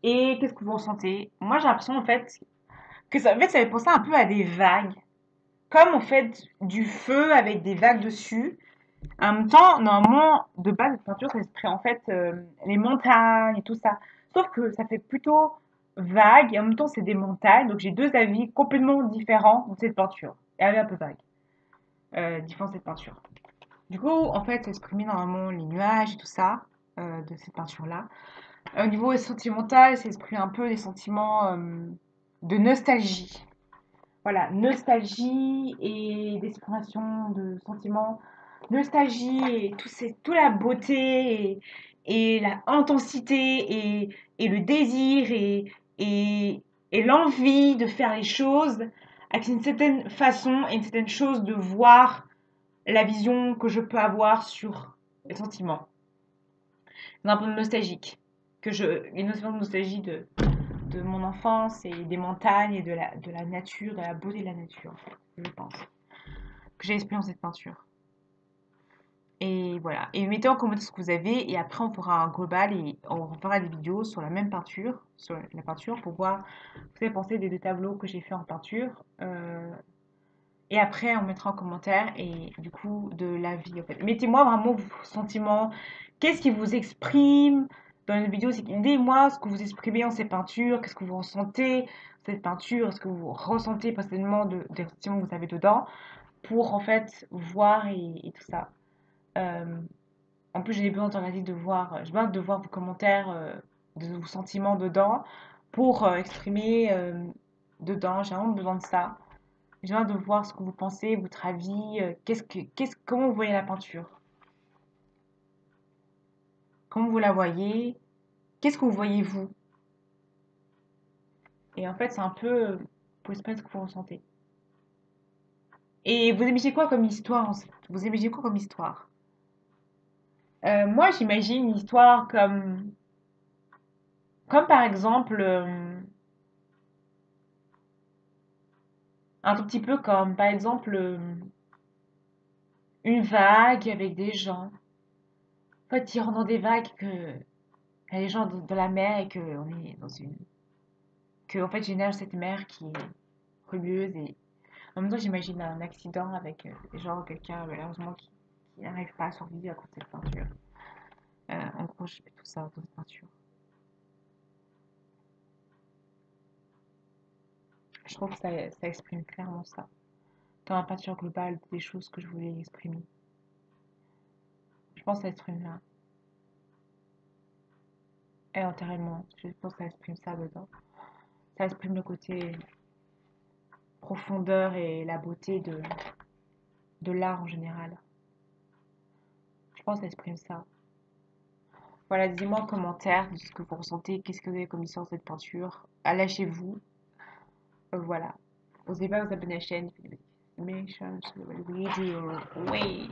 Et qu'est-ce que vous ressentez? Moi, j'ai l'impression, en fait, que ça, en fait, ça fait penser un peu à des vagues. Comme, en fait, du feu avec des vagues dessus. En même temps, normalement, de base, cette peinture, ça exprime, en fait, les montagnes et tout ça. Sauf que ça fait plutôt vague et en même temps, c'est des montagnes. Donc, j'ai deux avis complètement différents de cette peinture. Et elle est un peu vague, différent de cette peinture. Du coup, en fait, ça exprimait normalement les nuages et tout ça de cette peinture-là. Au niveau sentimental, ça exprime un peu des sentiments de nostalgie. Voilà, nostalgie et d'expression de sentiments. Nostalgie et toute la beauté et la intensité et le désir et, et l'envie de faire les choses avec une certaine façon et une certaine chose de voir la vision que je peux avoir sur les sentiments. C'est un peu nostalgique. Une notion de nostalgie de mon enfance et des montagnes et de la nature, de la beauté de la nature, je pense. Que j'ai exprimé dans cette peinture. Et voilà. Et mettez en commentaire ce que vous avez et après on fera un global et on fera des vidéos sur la même peinture, sur la peinture pour voir ce que vous avez pensé des deux tableaux que j'ai fait en peinture. Et après, on mettra en commentaire et du coup de l'avis en fait. Mettez-moi vraiment vos sentiments. Qu'est-ce qui vous exprime dans une vidéo? Dites-moi ce que vous exprimez en ces peintures. Qu'est-ce que vous ressentez dans cette peinture? Est-ce que vous ressentez personnellement des sentiments que vous avez dedans pour en fait voir et tout ça. Euh, En plus, j'ai besoin j'ai besoin de voir vos commentaires, de vos sentiments dedans pour exprimer dedans. J'ai vraiment besoin de ça. J'ai besoin de voir ce que vous pensez, votre avis, comment vous voyez la peinture, comment vous la voyez, qu'est-ce que vous voyez vous. Et en fait, c'est un peu pour exprimer ce que vous ressentez. Et vous imaginez quoi comme histoire Vous imaginez quoi comme histoire? Moi, j'imagine une histoire comme par exemple, un tout petit peu comme par exemple une vague avec des gens. En fait, ils rentrent dans des vagues que il y a des gens de la mer et que on est dans une que en fait j'ai nage cette mer qui est remueuse et en même temps j'imagine un accident avec genre quelqu'un malheureusement qui n'arrive pas à survivre à cause de cette peinture. En gros, je fais tout ça dans cette peinture. Je trouve que ça exprime clairement ça. Dans la peinture globale, des choses que je voulais exprimer. Je pense que ça exprime là. Et intérieurement, je pense que ça exprime ça dedans. Ça exprime le côté profondeur et la beauté de l'art en général. Je pense que ça exprime ça. Voilà, dites-moi en commentaire de ce que vous ressentez, qu'est-ce que vous avez comme histoire de cette peinture. Ah, lâchez-vous. Voilà. N'osez pas vous abonner à la chaîne. Mais je suis vidéo. Oui.